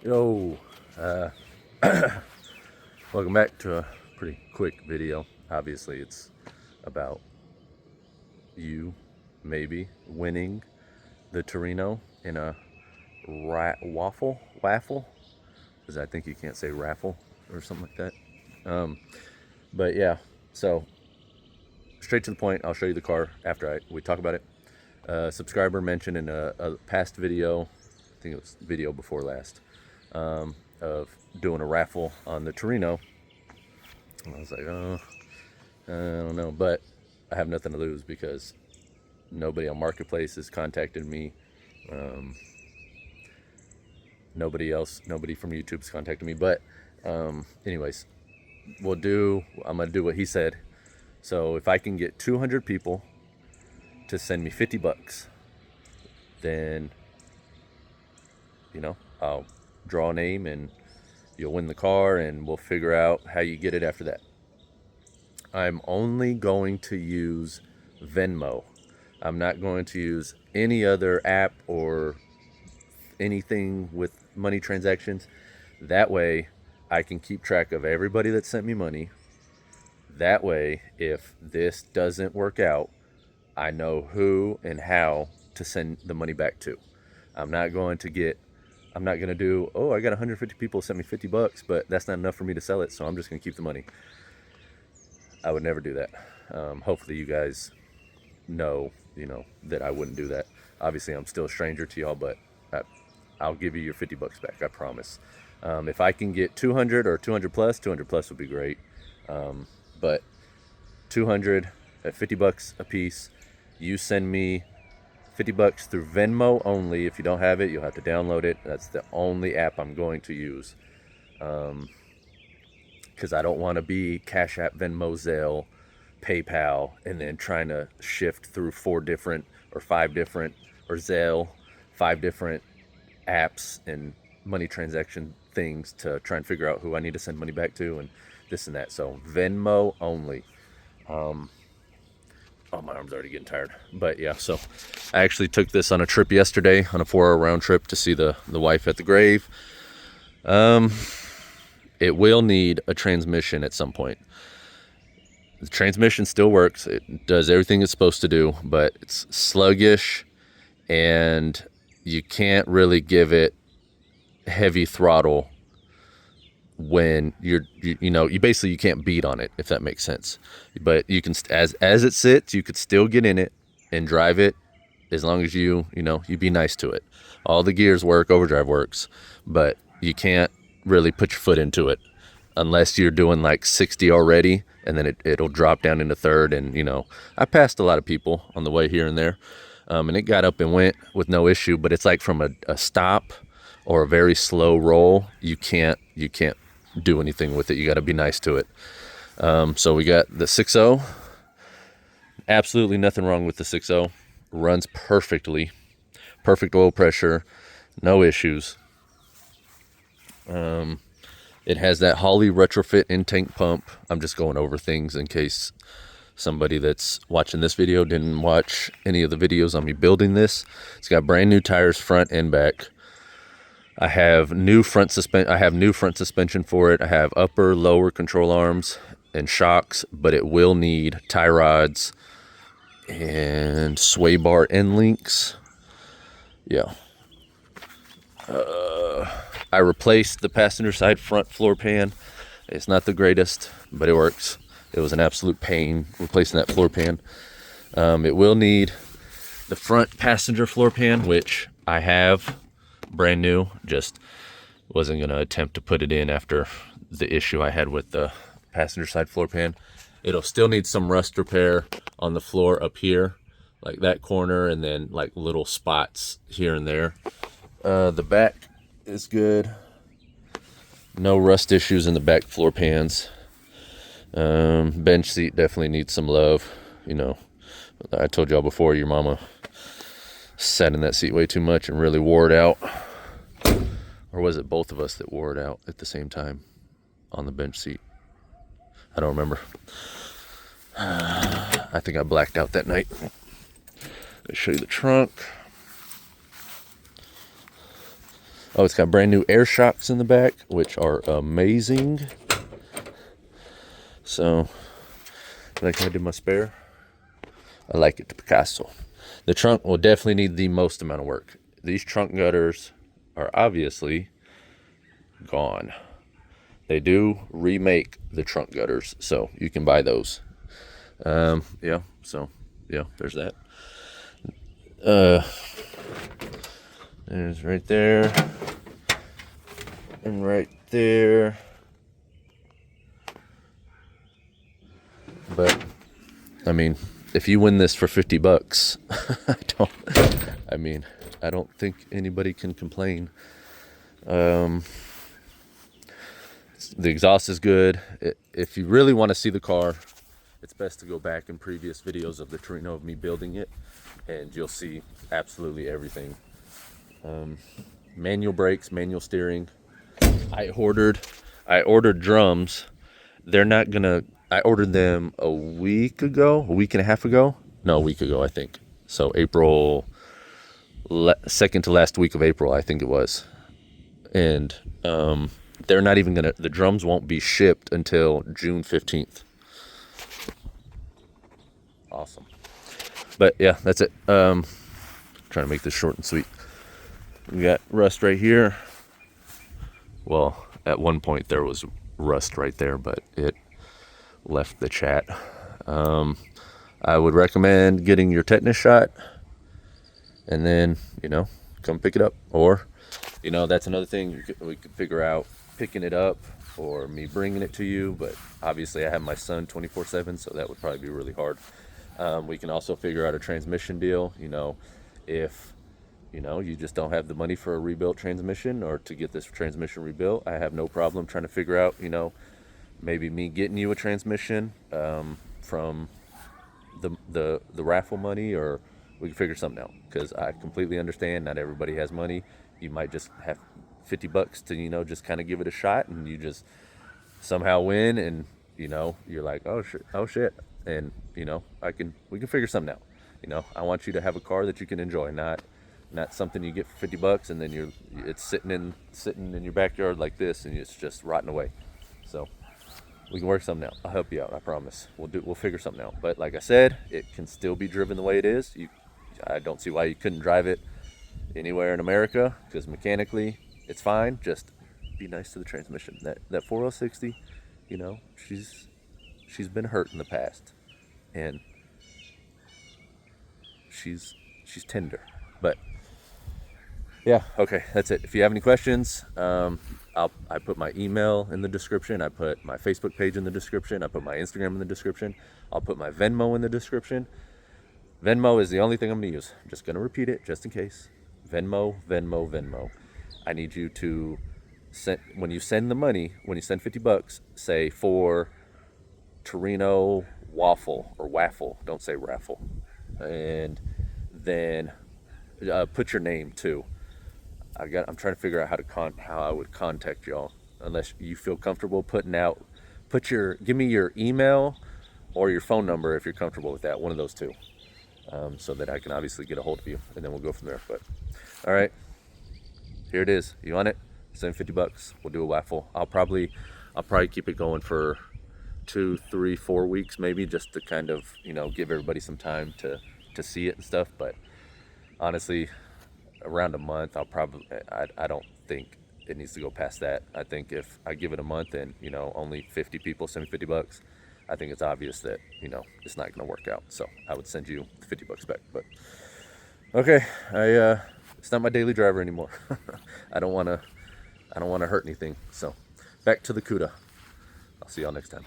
Yo, uh, welcome back to a pretty quick video. Obviously, it's about you maybe winning the Torino in a waffle, because I think you can't say raffle or something like that. But yeah, so straight to the point. I'll show you the car after we talk about it. Subscriber mentioned in a past video, I think it was video before last, of doing a raffle on the Torino. And I was like, oh, I don't know, but I have nothing to lose because nobody on Marketplace has contacted me. Nobody from YouTube's contacted me. But anyways, I'm gonna do what he said. So if I can get 200 people to send me $50, then I'll draw a name and you'll win the car, and we'll figure out how you get it after that. I'm only going to use Venmo. I'm not going to use any other app or anything with money transactions. That way I can keep track of everybody that sent me money. That way, if this doesn't work out, I know who and how to send the money back to. I'm not going to do, oh, I got 150 people sent me $50, but that's not enough for me to sell it, so I'm just going to keep the money. I would never do that. Hopefully you guys know, that I wouldn't do that. Obviously, I'm still a stranger to y'all, but I'll give you your $50 back, I promise. If I can get 200 or 200 plus would be great. But 200 at $50 a piece. You send me $50 through Venmo only. If you don't have it, you'll have to download it. That's the only app I'm going to use. Because I don't want to be Cash App, Venmo, Zelle, PayPal, and then trying to shift through 5 different, or Zelle, 5 different apps and money transaction things to try and figure out who I need to send money back to and this and that. So Venmo only. Oh, my arm's already getting tired. But yeah, so I actually took this on a trip yesterday, on a 4-hour round trip to see the wife at the grave. It will need a transmission at some point. The transmission still works. It does everything it's supposed to do, but it's sluggish and you can't really give it heavy throttle when you basically you can't beat on it, if that makes sense. But you can, as it sits, you could still get in it and drive it as long as you be nice to it. All the gears work, overdrive works, but you can't really put your foot into it unless you're doing like 60 already, and then it'll drop down into third. And I passed a lot of people on the way here and there, and it got up and went with no issue. But it's like from a stop or a very slow roll, you can't do anything with it. You got to be nice to it. So we got the 6.0. Absolutely nothing wrong with the 6.0. Runs perfectly. Perfect oil pressure. No issues. It has that Holley retrofit in-tank pump. I'm just going over things in case somebody that's watching this video didn't watch any of the videos on me building this. It's got brand new tires front and back. I have new front suspension for it. I have upper, lower control arms and shocks, but it will need tie rods and sway bar end links. Yeah. I replaced the passenger side front floor pan. It's not the greatest, but it works. It was an absolute pain replacing that floor pan. It will need the front passenger floor pan, which I have brand new. Just wasn't going to attempt to put it in after the issue I had with the passenger side floor pan. It'll still need some rust repair on the floor up here, like that corner, and then like little spots here and there. The back is good. No rust issues in the back floor pans. Bench seat definitely needs some love. I told y'all before, your mama sat in that seat way too much and really wore it out. Or was it both of us that wore it out at the same time on the bench seat? I don't remember. I think I blacked out that night. I'll show you the trunk. Oh, it's got brand new air shocks in the back, which are amazing. So, like I did my spare, I like it to Picasso. The trunk will definitely need the most amount of work. These trunk gutters are obviously gone. They do remake the trunk gutters, so you can buy those. Yeah, so yeah, there's that. There's right there and right there. But I mean, if you win this for $50, I don't think anybody can complain. The exhaust is good. If you really want to see the car, it's best to go back in previous videos of the Torino of me building it, and you'll see absolutely everything. Manual brakes, manual steering. I ordered drums. They're not gonna. I ordered them a week and a half ago. No, a week ago, I think. So April, second to last week of April, I think it was. And they're not even gonna. The drums won't be shipped until June 15th. Awesome. But yeah, that's it. Trying to make this short and sweet. We got rust right here. Well, at one point there was rust right there, but it left the chat. I would recommend getting your tetanus shot and then, come pick it up. Or, that's another thing we could figure out, picking it up or me bringing it to you. But obviously I have my son 24/7, so that would probably be really hard. We can also figure out a transmission deal, if you just don't have the money for a rebuilt transmission or to get this transmission rebuilt. I have no problem trying to figure out, maybe me getting you a transmission from the raffle money, or we can figure something out, because I completely understand not everybody has money. You might just have $50 to, just kind of give it a shot, and you just somehow win, and, you're like, oh shit. And, we can figure something out. I want you to have a car that you can enjoy, not something you get for $50 and then it's sitting in your backyard like this and it's just rotting away. So we can work something out. I'll help you out, I promise. We'll figure something out. But like I said, it can still be driven the way it is. I don't see why you couldn't drive it anywhere in America, because mechanically it's fine. Just be nice to the transmission. That 4060, she's been hurt in the past, and she's tender. But yeah, okay, that's it. If you have any questions, I put my email in the description. I put my Facebook page in the description. I put my Instagram in the description. I'll put my Venmo in the description. Venmo is the only thing I'm going to use. I'm just going to repeat it just in case. Venmo, Venmo, Venmo. I need you to send, when you send the money, when you send $50, say for Torino waffle or waffle. Don't say raffle. And then put your name too. I'm trying to figure out how I would contact y'all, unless you feel comfortable give me your email or your phone number if you're comfortable with that, one of those two, so that I can obviously get a hold of you, and then we'll go from there. But all right, here it is. You want it? Send $50. We'll do a waffle. I'll probably keep it going for 2, 3, 4 weeks maybe, just to kind of give everybody some time to see it and stuff. But honestly, around a month, I don't think it needs to go past that. I think if I give it a month and only 50 people send me $50, I think it's obvious that it's not going to work out. So I would send you the $50 back. But okay, it's not my daily driver anymore. I don't want to hurt anything. So back to the CUDA. I'll see y'all next time.